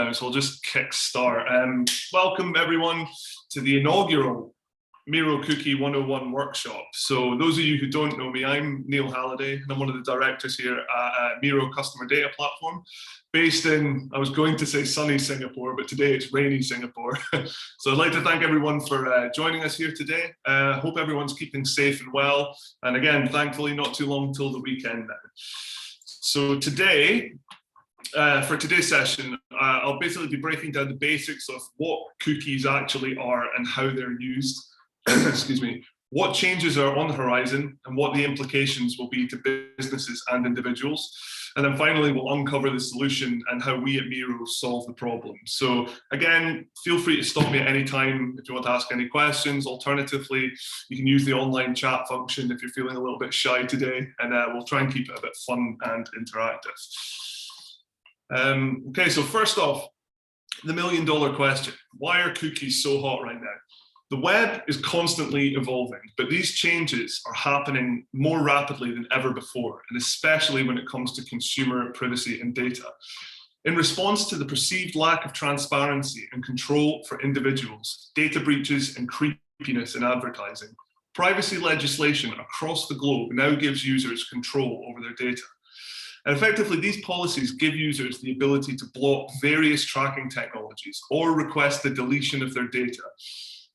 So we'll just kick start. Welcome everyone to the inaugural Miro Cookie 101 workshop. So those of you who don't know me, I'm Neil Halliday, and I'm one of the directors here at Miro Customer Data Platform, based in, I was going to say sunny Singapore, but today it's rainy Singapore. So I'd like to thank everyone for joining us here today. Hope everyone's keeping safe and well. And again, thankfully, not too long till the weekend now. So today, for today's session, I'll basically be breaking down the basics of what cookies actually are and how they're used. Excuse me, what changes are on the horizon and what the implications will be to businesses and individuals. And then finally, we'll uncover the solution and how we at Miro solve the problem. So again, feel free to stop me at any time if you want to ask any questions. Alternatively, you can use the online chat function if you're feeling a little bit shy today, and we'll try and keep it a bit fun and interactive. Okay, so first off, the million-dollar question. Why are cookies so hot right now? The web is constantly evolving, but these changes are happening more rapidly than ever before, and especially when it comes to consumer privacy and data. In response to the perceived lack of transparency and control for individuals, data breaches and creepiness in advertising, privacy legislation across the globe now gives users control over their data. And effectively, these policies give users the ability to block various tracking technologies or request the deletion of their data.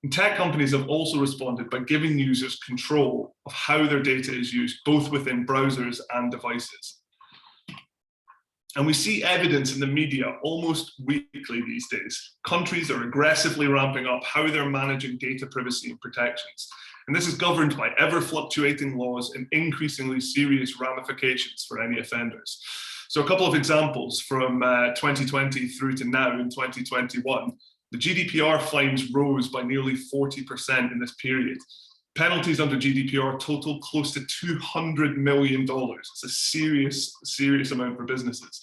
And tech companies have also responded by giving users control of how their data is used, both within browsers and devices. And we see evidence in the media almost weekly these days. Countries are aggressively ramping up how they're managing data privacy and protections. And this is governed by ever-fluctuating laws and increasingly serious ramifications for any offenders. So a couple of examples from 2020 through to now in 2021. The GDPR fines rose by nearly 40% in this period. Penalties under GDPR total close to $200 million. It's a serious amount for businesses.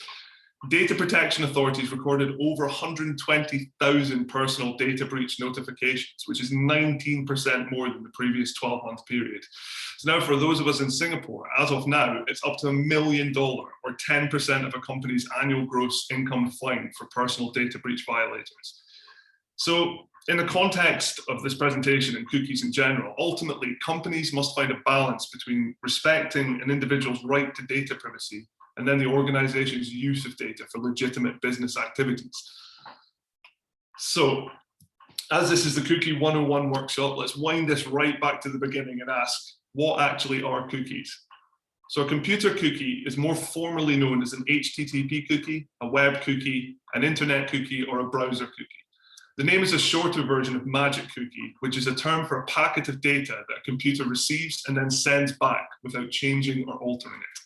Data protection authorities recorded over 120,000 personal data breach notifications, which is 19% more than the previous 12-month period. So now for those of us in Singapore, as of now, it's up to $1 million or 10% of a company's annual gross income fine for personal data breach violators. So in the context of this presentation and cookies in general, ultimately, companies must find a balance between respecting an individual's right to data privacy and then the organization's use of data for legitimate business activities. So, as this is the Cookie 101 workshop, let's wind this right back to the beginning and ask, what actually are cookies? So a computer cookie is more formally known as an HTTP cookie, a web cookie, an internet cookie, or a browser cookie. The name is a shorter version of magic cookie, which is a term for a packet of data that a computer receives and then sends back without changing or altering it.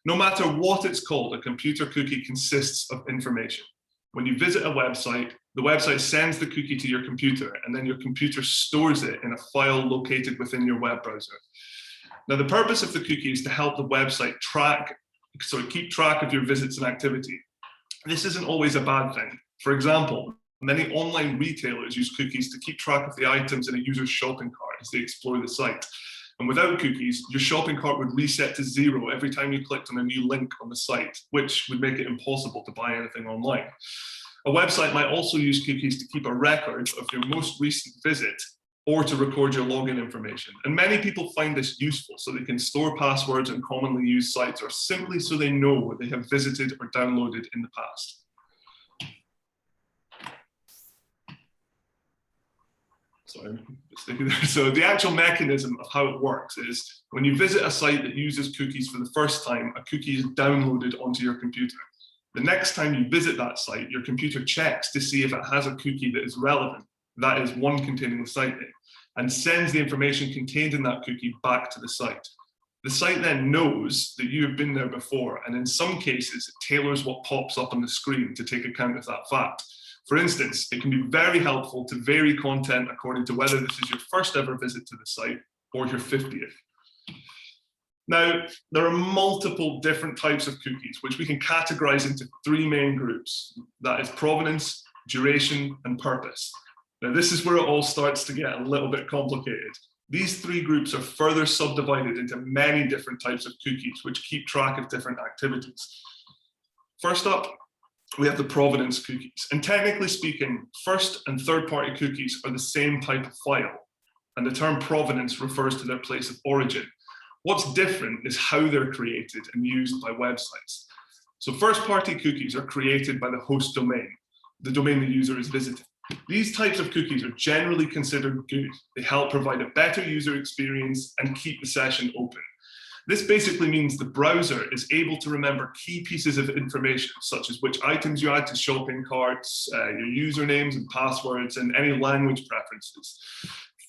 No matter what it's called, a computer cookie consists of information. When you visit a website, the website sends the cookie to your computer, and then your computer stores it in a file located within your web browser. Now, the purpose of the cookie is to help the website keep track of your visits and activity. This isn't always a bad thing. For example, many online retailers use cookies to keep track of the items in a user's shopping cart as they explore the site. And without cookies, your shopping cart would reset to zero every time you clicked on a new link on the site, which would make it impossible to buy anything online. A website might also use cookies to keep a record of your most recent visit or to record your login information. And many people find this useful so they can store passwords on commonly used sites or simply so they know what they have visited or downloaded in the past. So the actual mechanism of how it works is when you visit a site that uses cookies for the first time, a cookie is downloaded onto your computer. The next time you visit that site, your computer checks to see if it has a cookie that is relevant, that is one containing the site name, and sends the information contained in that cookie back to the site. The site then knows that you have been there before, and in some cases, it tailors what pops up on the screen to take account of that fact. For instance, it can be very helpful to vary content according to whether this is your first ever visit to the site or your 50th. Now, there are multiple different types of cookies, which we can categorize into three main groups. That is provenance, duration, and purpose. Now, this is where it all starts to get a little bit complicated. These three groups are further subdivided into many different types of cookies, which keep track of different activities. First up, we have the provenance cookies. And technically speaking, first and third-party cookies are the same type of file, and the term provenance refers to their place of origin. What's different is how they're created and used by websites. So first-party cookies are created by the host domain, the domain the user is visiting. These types of cookies are generally considered good. They help provide a better user experience and keep the session open. This basically means the browser is able to remember key pieces of information, such as which items you add to shopping carts, your usernames and passwords, and any language preferences.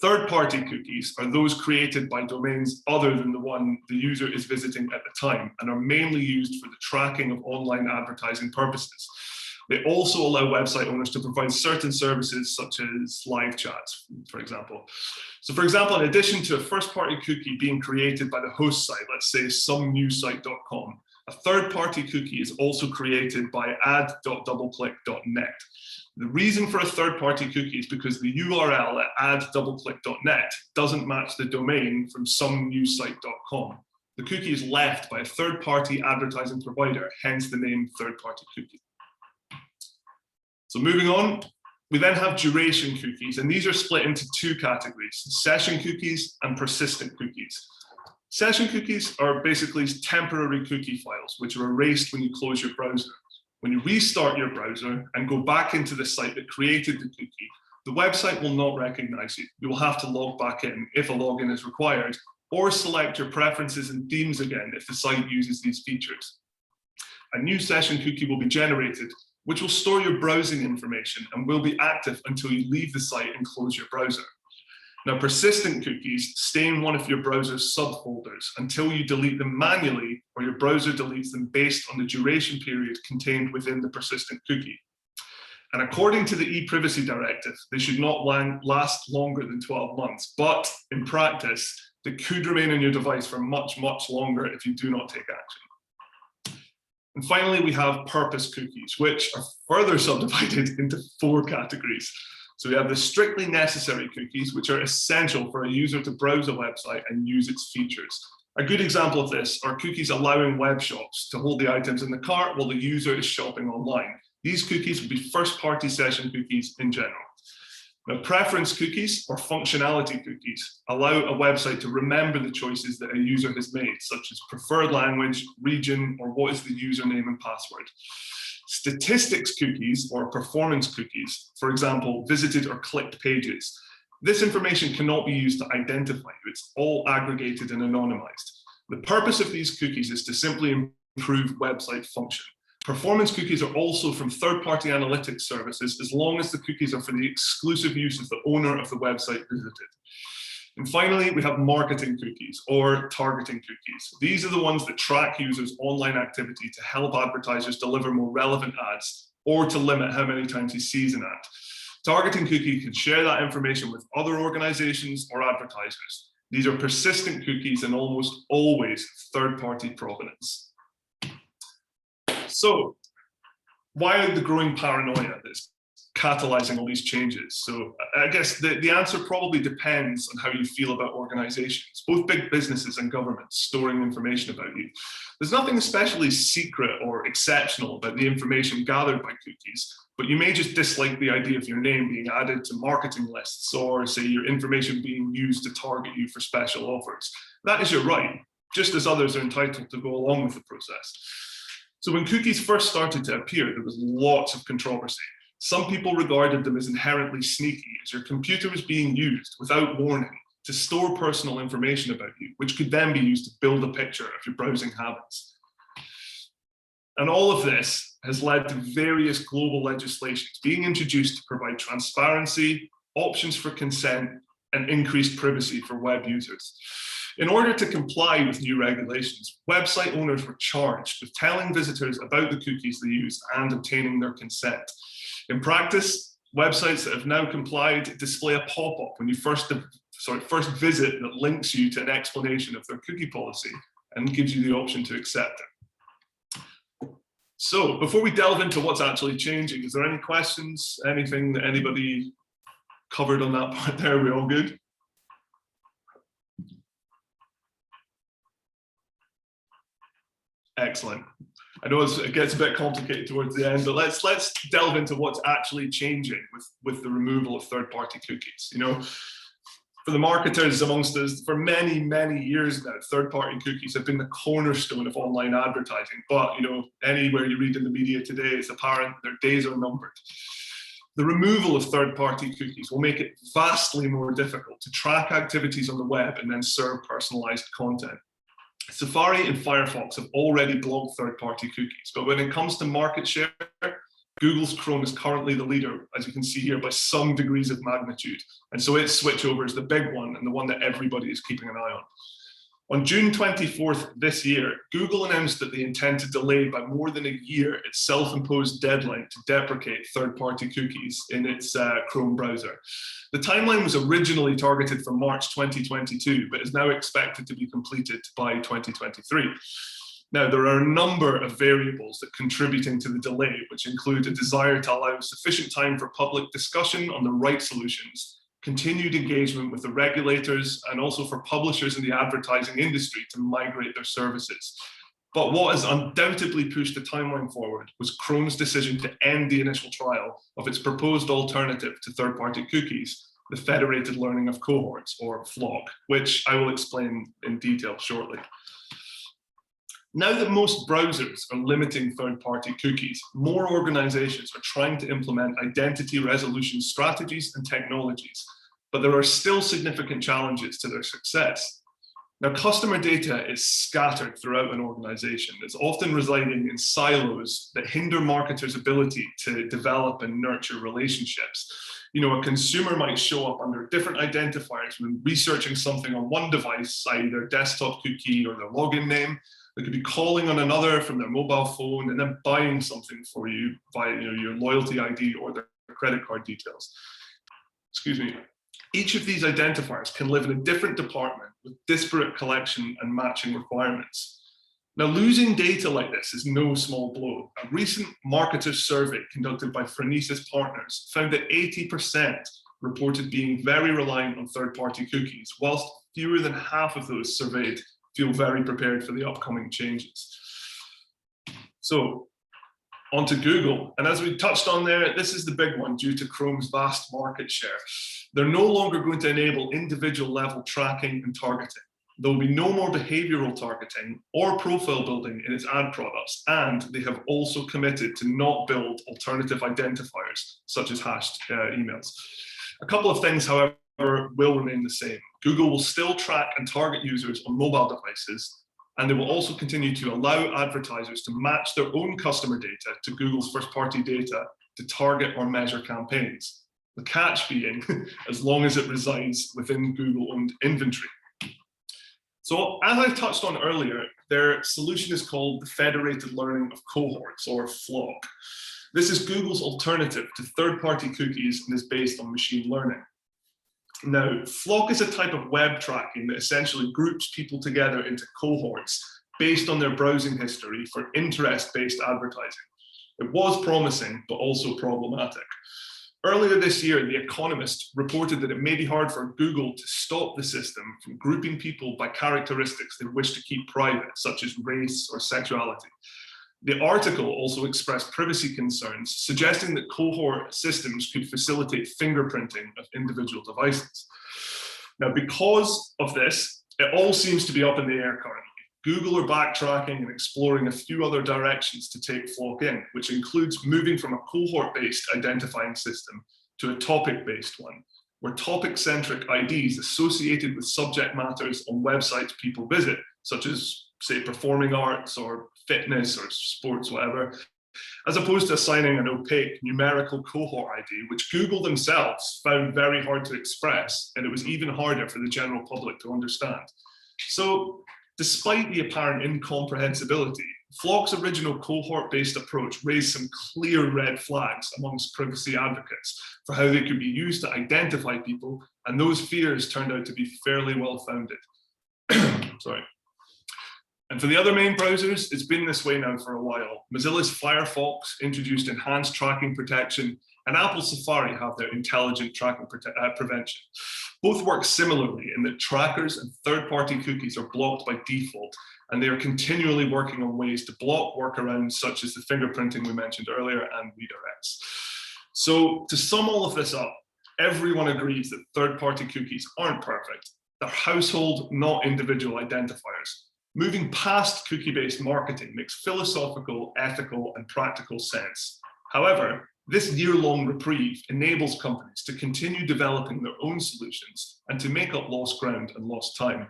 Third-party cookies are those created by domains other than the one the user is visiting at the time and are mainly used for the tracking of online advertising purposes. They also allow website owners to provide certain services such as live chats, for example. So for example, in addition to a first-party cookie being created by the host site, let's say somenewsite.com, a third-party cookie is also created by ad.doubleclick.net. The reason for a third-party cookie is because the URL at ad.doubleclick.net doesn't match the domain from somenewsite.com. The cookie is left by a third-party advertising provider, hence the name third-party cookie. So moving on, we then have duration cookies, and these are split into two categories: session cookies and persistent cookies. Session cookies are basically temporary cookie files, which are erased when you close your browser. When you restart your browser and go back into the site that created the cookie, the website will not recognize you. You will have to log back in if a login is required, or select your preferences and themes again if the site uses these features. A new session cookie will be generated, which will store your browsing information and will be active until you leave the site and close your browser. Now, persistent cookies stay in one of your browser's subfolders until you delete them manually, or your browser deletes them based on the duration period contained within the persistent cookie. And according to the e-privacy directive, they should not last longer than 12 months, but in practice, they could remain on your device for much, much longer if you do not take action. And finally, we have purpose cookies, which are further subdivided into 4 categories. So we have the strictly necessary cookies, which are essential for a user to browse a website and use its features. A good example of this are cookies allowing web shops to hold the items in the cart while the user is shopping online. These cookies would be first-party session cookies in general. Now, preference cookies or functionality cookies allow a website to remember the choices that a user has made, such as preferred language, region, or what is the username and password. Statistics cookies or performance cookies, for example, visited or clicked pages. This information cannot be used to identify you. It's all aggregated and anonymized. The purpose of these cookies is to simply improve website function. Performance cookies are also from third-party analytics services, as long as the cookies are for the exclusive use of the owner of the website visited. And finally, we have marketing cookies or targeting cookies. These are the ones that track users' online activity to help advertisers deliver more relevant ads or to limit how many times he sees an ad. Targeting cookie can share that information with other organizations or advertisers. These are persistent cookies and almost always third-party provenance. So, why the growing paranoia that's catalyzing all these changes? So I guess the answer probably depends on how you feel about organizations, both big businesses and governments storing information about you. There's nothing especially secret or exceptional about the information gathered by cookies, but you may just dislike the idea of your name being added to marketing lists, or say your information being used to target you for special offers. That is your right, just as others are entitled to go along with the process. So when cookies first started to appear, there was lots of controversy. Some people regarded them as inherently sneaky, as your computer was being used without warning to store personal information about you, which could then be used to build a picture of your browsing habits. And all of this has led to various global legislations being introduced to provide transparency, options for consent, and increased privacy for web users. In order to comply with new regulations, website owners were charged with telling visitors about the cookies they use and obtaining their consent. In practice, websites that have now complied display a pop-up when you first visit that links you to an explanation of their cookie policy and gives you the option to accept it. So before we delve into what's actually changing, is there any questions, anything that anybody covered on that part there? Are we all good? Excellent. I know it gets a bit complicated towards the end, but let's delve into what's actually changing with the removal of third-party cookies. You know, for the marketers amongst us, for many, many years now, third-party cookies have been the cornerstone of online advertising. But, you know, anywhere you read in the media today, it's apparent their days are numbered. The removal of third-party cookies will make it vastly more difficult to track activities on the web and then serve personalized content. Safari and Firefox have already blocked third-party cookies, but when it comes to market share, Google's Chrome is currently the leader, as you can see here, by some degrees of magnitude. And so its switchover is the big one and the one that everybody is keeping an eye on. On June 24th this year, Google announced that they intend to delay by more than a year its self-imposed deadline to deprecate third-party cookies in its Chrome browser. The timeline was originally targeted for March 2022, but is now expected to be completed by 2023. Now, there are a number of variables that contributing to the delay, which include a desire to allow sufficient time for public discussion on the right solutions, continued engagement with the regulators, and also for publishers in the advertising industry to migrate their services. But what has undoubtedly pushed the timeline forward was Chrome's decision to end the initial trial of its proposed alternative to third-party cookies, the Federated Learning of Cohorts, or FLoC, which I will explain in detail shortly. Now that most browsers are limiting third-party cookies, more organizations are trying to implement identity resolution strategies and technologies, but there are still significant challenges to their success. Now, customer data is scattered throughout an organization. It's often residing in silos that hinder marketers' ability to develop and nurture relationships. You know, a consumer might show up under different identifiers when researching something on one device, i.e. their desktop cookie or their login name. They could be calling on another from their mobile phone and then buying something for you via your loyalty ID or their credit card details. Excuse me. Each of these identifiers can live in a different department with disparate collection and matching requirements. Now, losing data like this is no small blow. A recent marketer survey conducted by Phronesis Partners found that 80% reported being very reliant on third-party cookies, whilst fewer than half of those surveyed feel very prepared for the upcoming changes. So, on to Google. And as we touched on there, this is the big one due to Chrome's vast market share. They're no longer going to enable individual level tracking and targeting. There will be no more behavioral targeting or profile building in its ad products, and they have also committed to not build alternative identifiers, such as hashed emails. A couple of things, however, will remain the same. Google will still track and target users on mobile devices, and they will also continue to allow advertisers to match their own customer data to Google's first-party data to target or measure campaigns. The catch being, as long as it resides within Google-owned inventory. So, as I touched on earlier, their solution is called the Federated Learning of Cohorts, or FLoC. This is Google's alternative to third-party cookies and is based on machine learning. Now, FLoC is a type of web tracking that essentially groups people together into cohorts based on their browsing history for interest-based advertising. It was promising, but also problematic. Earlier this year, The Economist reported that it may be hard for Google to stop the system from grouping people by characteristics they wish to keep private, such as race or sexuality. The article also expressed privacy concerns, suggesting that cohort systems could facilitate fingerprinting of individual devices. Now, because of this, it all seems to be up in the air currently. Google are backtracking and exploring a few other directions to take FLoC in, which includes moving from a cohort-based identifying system to a topic-based one, where topic-centric IDs associated with subject matters on websites people visit, such as, say, performing arts or fitness or sports, whatever, as opposed to assigning an opaque numerical cohort ID, which Google themselves found very hard to express, and it was even harder for the general public to understand. So, despite the apparent incomprehensibility, FLoC's original cohort-based approach raised some clear red flags amongst privacy advocates for how they could be used to identify people, and those fears turned out to be fairly well-founded. Sorry. And for the other main browsers, it's been this way now for a while. Mozilla's Firefox introduced enhanced tracking protection, and Apple Safari have their intelligent tracking prevention. Both work similarly in that trackers and third-party cookies are blocked by default, and they are continually working on ways to block workarounds such as the fingerprinting we mentioned earlier and redirects. So to sum all of this up, everyone agrees that third-party cookies aren't perfect. They're household, not individual identifiers. Moving past cookie-based marketing makes philosophical, ethical, and practical sense. However, this year-long reprieve enables companies to continue developing their own solutions and to make up lost ground and lost time.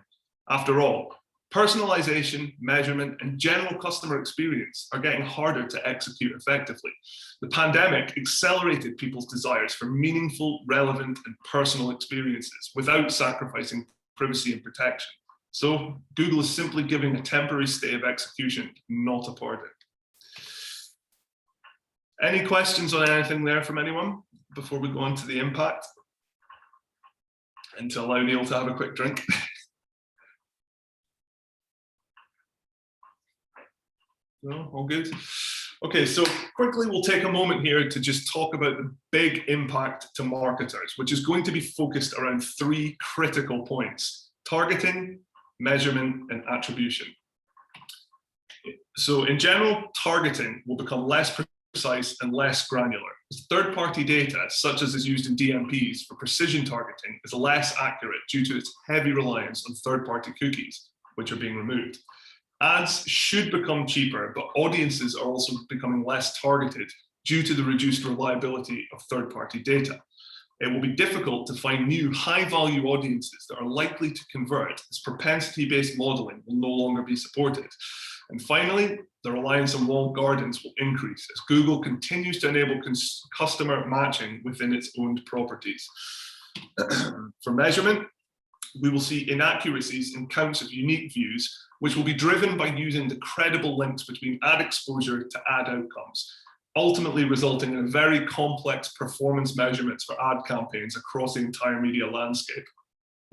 After all, personalization, measurement, and general customer experience are getting harder to execute effectively. The pandemic accelerated people's desires for meaningful, relevant, and personal experiences without sacrificing privacy and protection. So Google is simply giving a temporary stay of execution, not a pardon. Any questions on anything there from anyone before we go on to the impact? And to allow Neil to have a quick drink. No, all good. Okay, so quickly we'll take a moment here to just talk about the big impact to marketers, which is going to be focused around 3 critical points: targeting, measurement, and attribution. So in general, targeting will become less precise and less granular. Third-party data, such as is used in DMPs for precision targeting, is less accurate due to its heavy reliance on third-party cookies, which are being removed. Ads should become cheaper, but audiences are also becoming less targeted due to the reduced reliability of third-party data. It will be difficult to find new high-value audiences that are likely to convert, as propensity-based modeling will no longer be supported. And finally, the reliance on walled gardens will increase as Google continues to enable customer matching within its owned properties. For measurement, we will see inaccuracies in counts of unique views, which will be driven by using the credible links between ad exposure to ad outcomes, ultimately resulting in a very complex performance measurements for ad campaigns across the entire media landscape.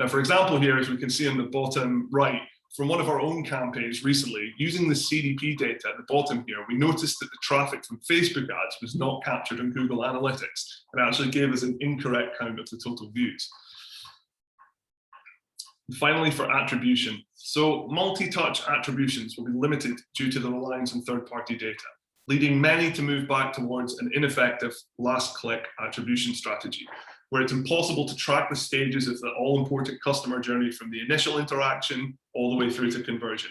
Now, for example, here, as we can see on the bottom right, from one of our own campaigns recently, using the CDP data at the bottom here, we noticed that the traffic from Facebook ads was not captured in Google Analytics and actually gave us an incorrect count of the total views. And finally, for attribution. So multi-touch attributions will be limited due to the reliance on third-party data, leading many to move back towards an ineffective last-click attribution strategy, where it's impossible to track the stages of the all-important customer journey from the initial interaction all the way through to conversion.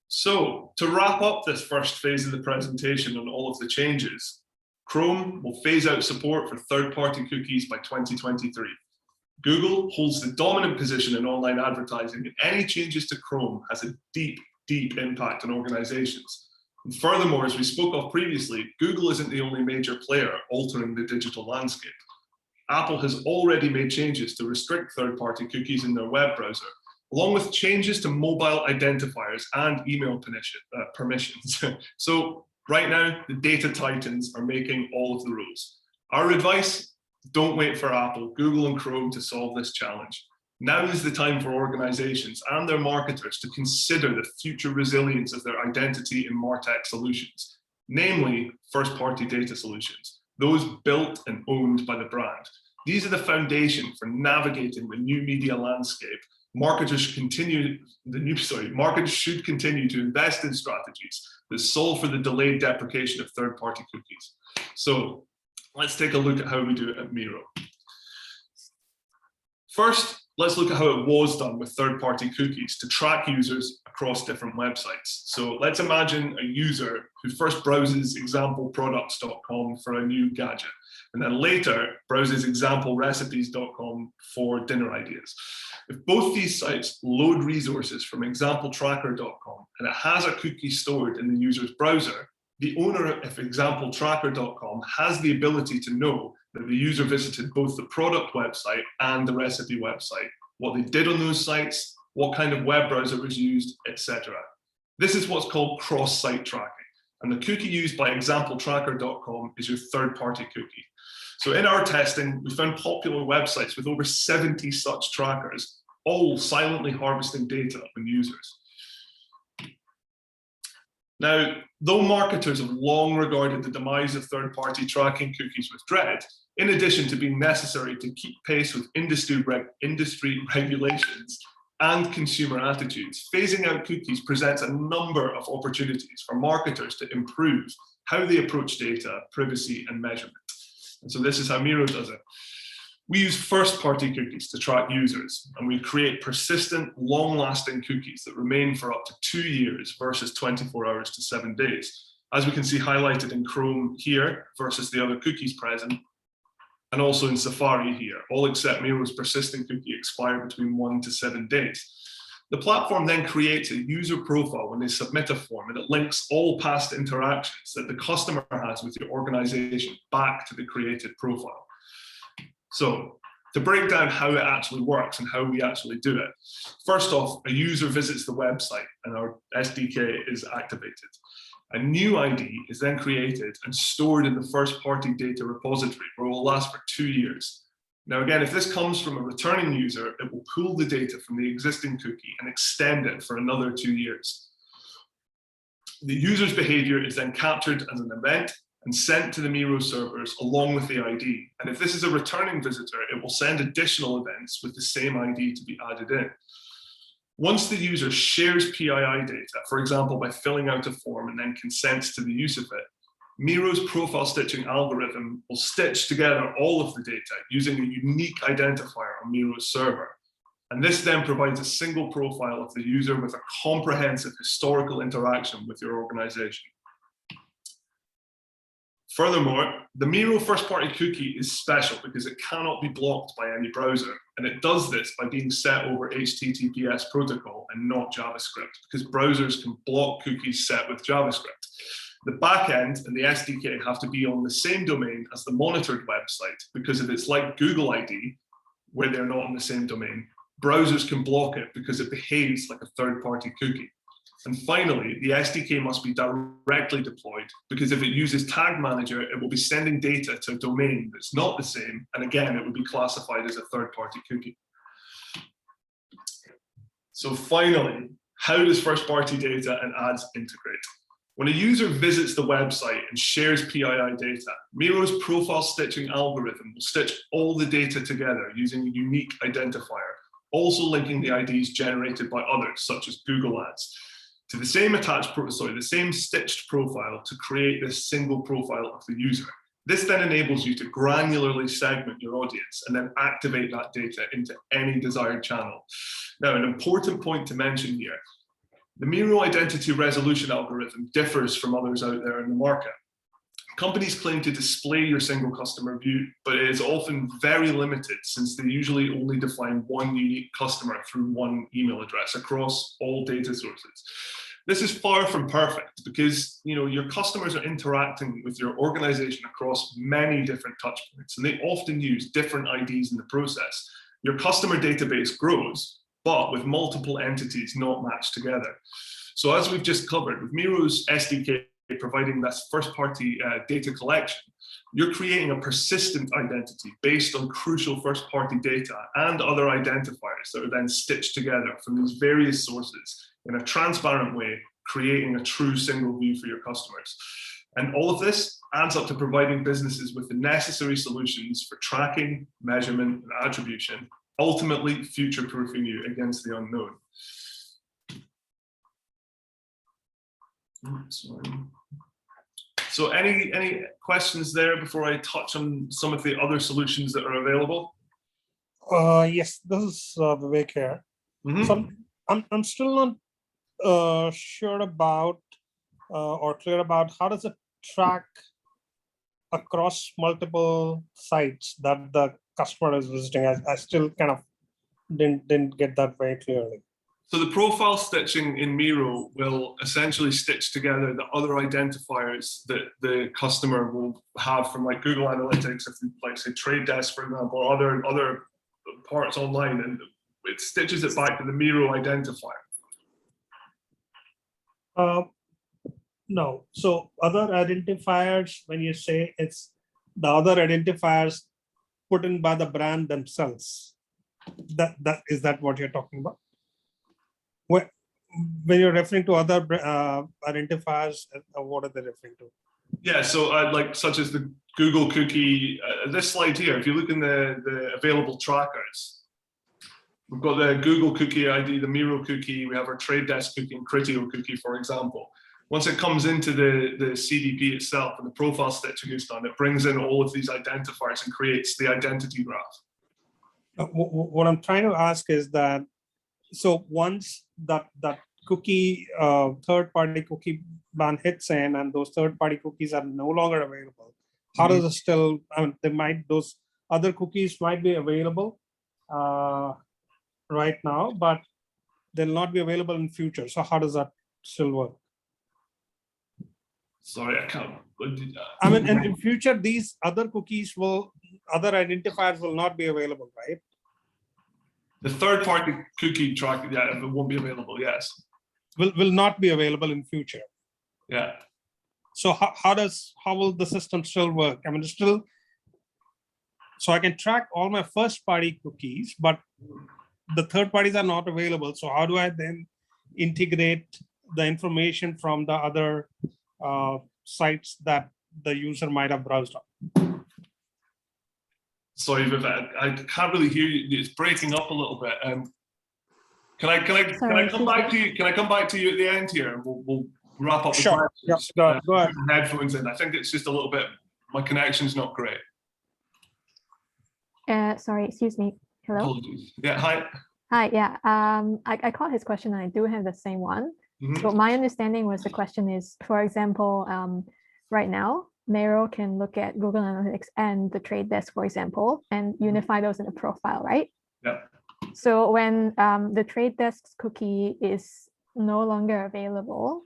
So to wrap up this first phase of the presentation on all of the changes, Chrome will phase out support for third-party cookies by 2023. Google holds the dominant position in online advertising, and any changes to Chrome has a deep impact on organizations. And furthermore, as we spoke of previously, Google isn't the only major player altering the digital landscape. Apple has already made changes to restrict third-party cookies in their web browser, along with changes to mobile identifiers and email permissions. So right now, the data titans are making all of the rules. Our advice: don't wait for Apple, Google, and Chrome to solve this challenge. Now is the time for organizations and their marketers to consider the future resilience of their identity and MarTech solutions, namely first-party data solutions, those built and owned by the brand. These are the foundation for navigating the new media landscape. Marketers should continue to invest in strategies that solve for the delayed deprecation of third-party cookies. So let's take a look at how we do it at Miro. First, let's look at how it was done with third-party cookies to track users across different websites. So let's imagine a user who first browses exampleproducts.com for a new gadget, and then later browses examplerecipes.com for dinner ideas. If both these sites load resources from exampletracker.com and it has a cookie stored in the user's browser, the owner of exampletracker.com has the ability to know that the user visited both the product website and the recipe website, what they did on those sites, what kind of web browser was used, etc. This is what's called cross-site tracking, and the cookie used by exampletracker.com is your third-party cookie. So in our testing, we found popular websites with over 70 such trackers, all silently harvesting data on users. Now, though marketers have long regarded the demise of third-party tracking cookies with dread, in addition to being necessary to keep pace with industry regulations and consumer attitudes, phasing out cookies presents a number of opportunities for marketers to improve how they approach data, privacy, and measurement. And so this is how Miro does it. We use first-party cookies to track users, and we create persistent, long-lasting cookies that remain for up to 2 years versus 24 hours to 7 days. As we can see highlighted in Chrome here versus the other cookies present, and also in Safari here, all except Miro's persistent cookie expire between 1 to 7 days. The platform then creates a user profile when they submit a form, and it links all past interactions that the customer has with your organization back to the created profile. So to break down how it actually works and how we actually do it, first off, a user visits the website and our SDK is activated. A new ID is then created and stored in the first-party data repository where it will last for 2 years. Now again, if this comes from a returning user, it will pull the data from the existing cookie and extend it for another 2 years. The user's behavior is then captured as an event and sent to the Miro servers along with the ID. And if this is a returning visitor, it will send additional events with the same ID to be added in. Once the user shares PII data, for example, by filling out a form and then consents to the use of it, Miro's profile stitching algorithm will stitch together all of the data using a unique identifier on Miro's server. And this then provides a single profile of the user with a comprehensive historical interaction with your organization. Furthermore, the Miro first-party cookie is special because it cannot be blocked by any browser. And it does this by being set over HTTPS protocol and not JavaScript, because browsers can block cookies set with JavaScript. The backend and the SDK have to be on the same domain as the monitored website, because if it's like Google ID, where they're not on the same domain, browsers can block it because it behaves like a third-party cookie. And finally, the SDK must be directly deployed, because if it uses Tag Manager, it will be sending data to a domain that's not the same. And again, it would be classified as a third-party cookie. So finally, how does first-party data and ads integrate? When a user visits the website and shares PII data, Miro's profile stitching algorithm will stitch all the data together using a unique identifier, also linking the IDs generated by others, such as Google Ads, to the same the same stitched profile to create this single profile of the user. This then enables you to granularly segment your audience and then activate that data into any desired channel. Now, an important point to mention here, the Miro identity resolution algorithm differs from others out there in the market. Companies claim to display your single customer view, but it is often very limited since they usually only define one unique customer through one email address across all data sources. This is far from perfect because your customers are interacting with your organization across many different touch points, and they often use different IDs in the process. Your customer database grows, but with multiple entities not matched together. So as we've just covered, with Miro's SDK providing this first-party data collection, you're creating a persistent identity based on crucial first-party data and other identifiers that are then stitched together from these various sources in a transparent way, creating a true single view for your customers. And all of this adds up to providing businesses with the necessary solutions for tracking, measurement, and attribution, ultimately future-proofing you against the unknown. Sorry. So any questions there before I touch on some of the other solutions that are available? Yes, this is Vivek here. Mm-hmm. So I'm still not sure about or clear about how does it track across multiple sites that the customer is visiting. I still kind of didn't get that very clearly. So the profile stitching in Miro will essentially stitch together the other identifiers that the customer will have from like Google Analytics, if like say Trade Desk, for example, or other parts online, and it stitches it back to the Miro identifier. No. So other identifiers, when you say it's the other identifiers put in by the brand themselves, is that what you're talking about? when you're referring to other identifiers, what are they referring to? Yeah, so like such as the Google cookie, this slide here, if you look in the available trackers, we've got the Google cookie ID, the Miro cookie, we have our Trade Desk cookie and Criteo cookie, for example. Once it comes into the CDP itself and the profile stitching is done, it brings in all of these identifiers and creates the identity graph. What I'm trying to ask is that, so once that cookie, third-party cookie ban hits in and those third-party cookies are no longer available, how does it still, I mean, those other cookies might be available right now, but they'll not be available in future. So how does that still work? Sorry, I can't. I mean, in future, these other cookies other identifiers will not be available, right? The third-party cookie track, yeah, it won't be available, yes. Will not be available in future. Yeah. So how will the system still work? I mean, so I can track all my first-party cookies, but the third parties are not available. So how do I then integrate the information from the other sites that the user might have browsed on? Sorry, Vivek, I can't really hear you. It's breaking up a little bit. Can I come back to you? Can I come back to you at the end here? And we'll wrap up the sure. questions. Yep. Go ahead. Headphones in. I think it's just a little bit. My connection's not great. Sorry, excuse me. Hello. Apologies. Yeah. Hi. Hi. Yeah. I caught his question, and I do have the same one. So my understanding was the question is, for example, right now, Miro can look at Google Analytics and the Trade Desk, for example, and unify those in a profile, right? Yeah. So when the Trade Desk's cookie is no longer available,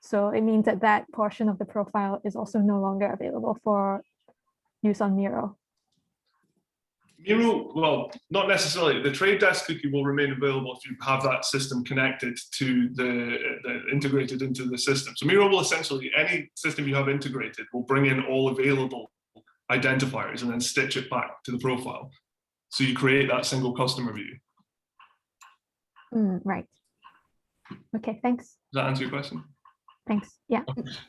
so it means that that portion of the profile is also no longer available for use on Miro. Miro, well, not necessarily. The Trade Desk cookie will remain available if you have that system connected to the integrated into the system. So Miro will essentially, any system you have integrated will bring in all available identifiers and then stitch it back to the profile. So you create that single customer view. Right. Okay, thanks. Does that answer your question? Thanks. Yeah.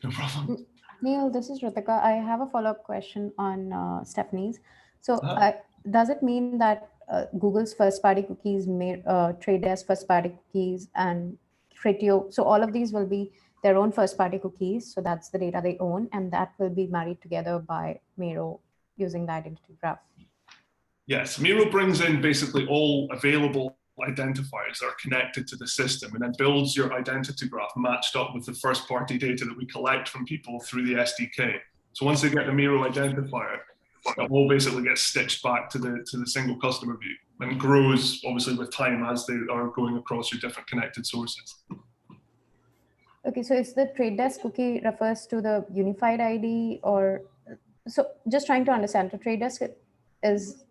No problem. Neil, this is Ritika. I have a follow-up question on Stephanie's. So does it mean that Google's first-party cookies, Trade Desk first-party cookies, and Criteo, so all of these will be their own first-party cookies, so that's the data they own, and that will be married together by Miro using the identity graph? Yes, Miro brings in basically all available identifiers that are connected to the system and then builds your identity graph matched up with the first-party data that we collect from people through the SDK. So once they get the Miro identifier, it all basically gets stitched back to the single customer view and grows obviously with time as they are going across your different connected sources. Okay, so is the Trade Desk cookie refers to the unified ID, or so just trying to understand, the Trade Desk is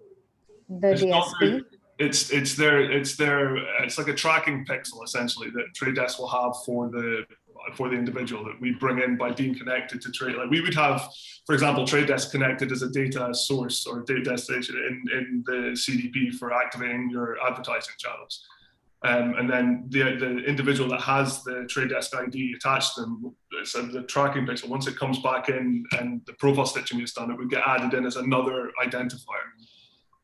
the DSP? It's like a tracking pixel essentially that Trade Desk will have for the individual that we bring in by being connected to Trade. Like we would have, for example, Trade Desk connected as a data source or data destination in the CDP for activating your advertising channels. And then the individual that has the Trade Desk ID attached to them, it's the tracking pixel. Once it comes back in and the profile stitching is done, it would get added in as another identifier.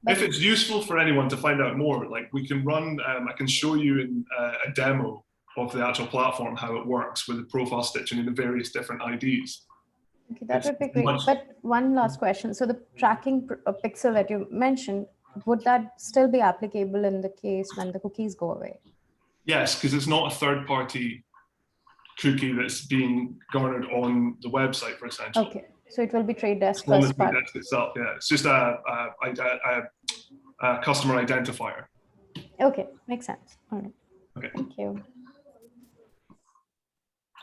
If it's useful for anyone to find out more, like we can run, I can show you in a demo of the actual platform how it works with the profile stitching and the various different IDs. Okay, that would be great. But one last question. So the tracking pixel that you mentioned, would that still be applicable in the case when the cookies go away? Yes, because it's not a third-party cookie that's being garnered on the website, for essentially. Okay, so it will be Trade Desk first party. Itself, yeah. It's just a customer identifier. Okay, makes sense. All right. Okay. Thank you.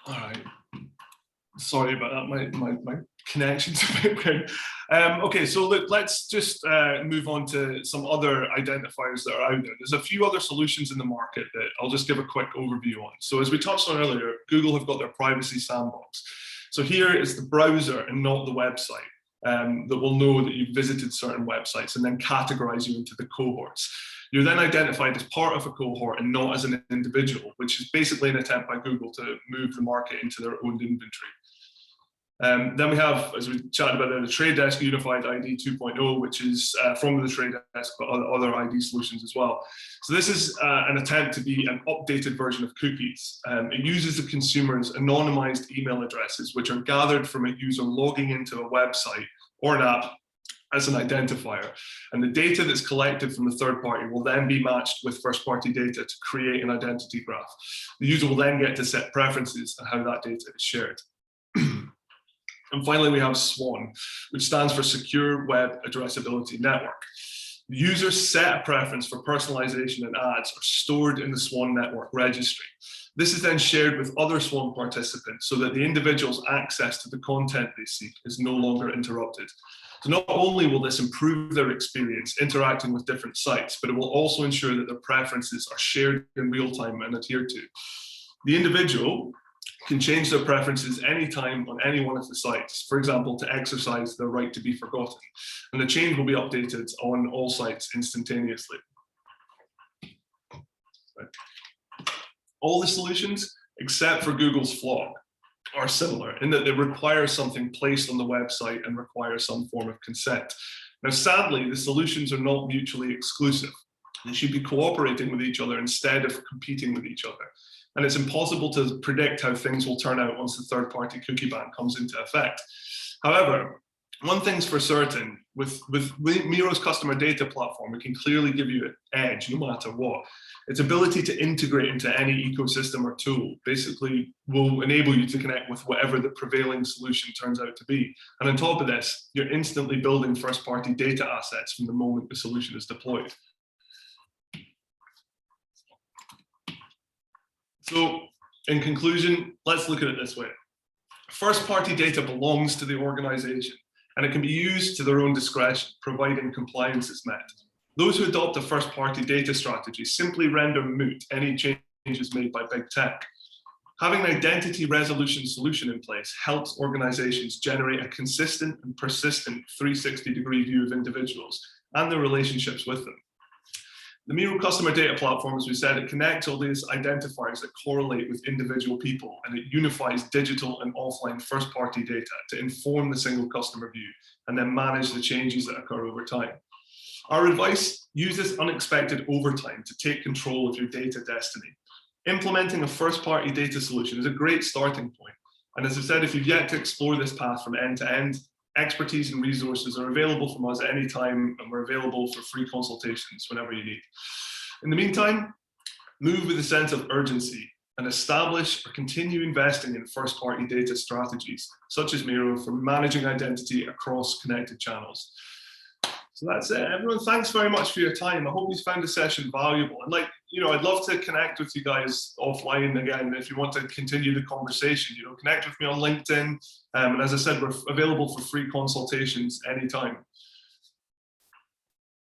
All right. Sorry about that. My connection's a bit weird. Okay, so look, let's just move on to some other identifiers that are out there. There's a few other solutions in the market that I'll just give a quick overview on. So as we touched on earlier, Google have got their privacy sandbox. So here is the browser and not the website that will know that you've visited certain websites and then categorize you into the cohorts. You're then identified as part of a cohort and not as an individual, which is basically an attempt by Google to move the market into their own inventory. Then we have, as we chatted about, the Trade Desk Unified ID 2.0, which is from the Trade Desk, but other ID solutions as well. So this is an attempt to be an updated version of cookies. It uses the consumer's anonymized email addresses, which are gathered from a user logging into a website or an app as an identifier. And the data that's collected from the third party will then be matched with first party data to create an identity graph. The user will then get to set preferences on how that data is shared. And finally, we have SWAN, which stands for Secure Web Addressability Network. The user's set a preference for personalization and ads are stored in the SWAN network registry. This is then shared with other SWAN participants so that the individual's access to the content they seek is no longer interrupted. So not only will this improve their experience interacting with different sites, but it will also ensure that their preferences are shared in real time and adhered to. The individual can change their preferences anytime on any one of the sites, for example, to exercise their right to be forgotten. And the change will be updated on all sites instantaneously. All the solutions, except for Google's Flock, are similar in that they require something placed on the website and require some form of consent. Now, sadly, the solutions are not mutually exclusive. They should be cooperating with each other instead of competing with each other. And it's impossible to predict how things will turn out once the third-party cookie ban comes into effect. However, one thing's for certain, with Miro's customer data platform, we can clearly give you an edge no matter what. Its ability to integrate into any ecosystem or tool basically will enable you to connect with whatever the prevailing solution turns out to be. And on top of this, you're instantly building first-party data assets from the moment the solution is deployed. So in conclusion, let's look at it this way. First-party data belongs to the organization, and it can be used to their own discretion, providing compliance is met. Those who adopt a first-party data strategy simply render moot any changes made by big tech. Having an identity resolution solution in place helps organizations generate a consistent and persistent 360-degree view of individuals and their relationships with them. The Miro customer data platform, as we said, it connects all these identifiers that correlate with individual people, and it unifies digital and offline first-party data to inform the single customer view and then manage the changes that occur over time. Our advice: use this unexpected overtime to take control of your data destiny. Implementing a first-party data solution is a great starting point. And as I said, if you've yet to explore this path from end to end, expertise and resources are available from us at any time, and we're available for free consultations whenever you need. In the meantime, move with a sense of urgency and establish or continue investing in first-party data strategies, such as Miro, for managing identity across connected channels. So that's it, everyone. Thanks very much for your time. I hope you found the session valuable. And I'd love to connect with you guys offline again if you want to continue the conversation. Connect with me on LinkedIn. And as I said, we're available for free consultations anytime.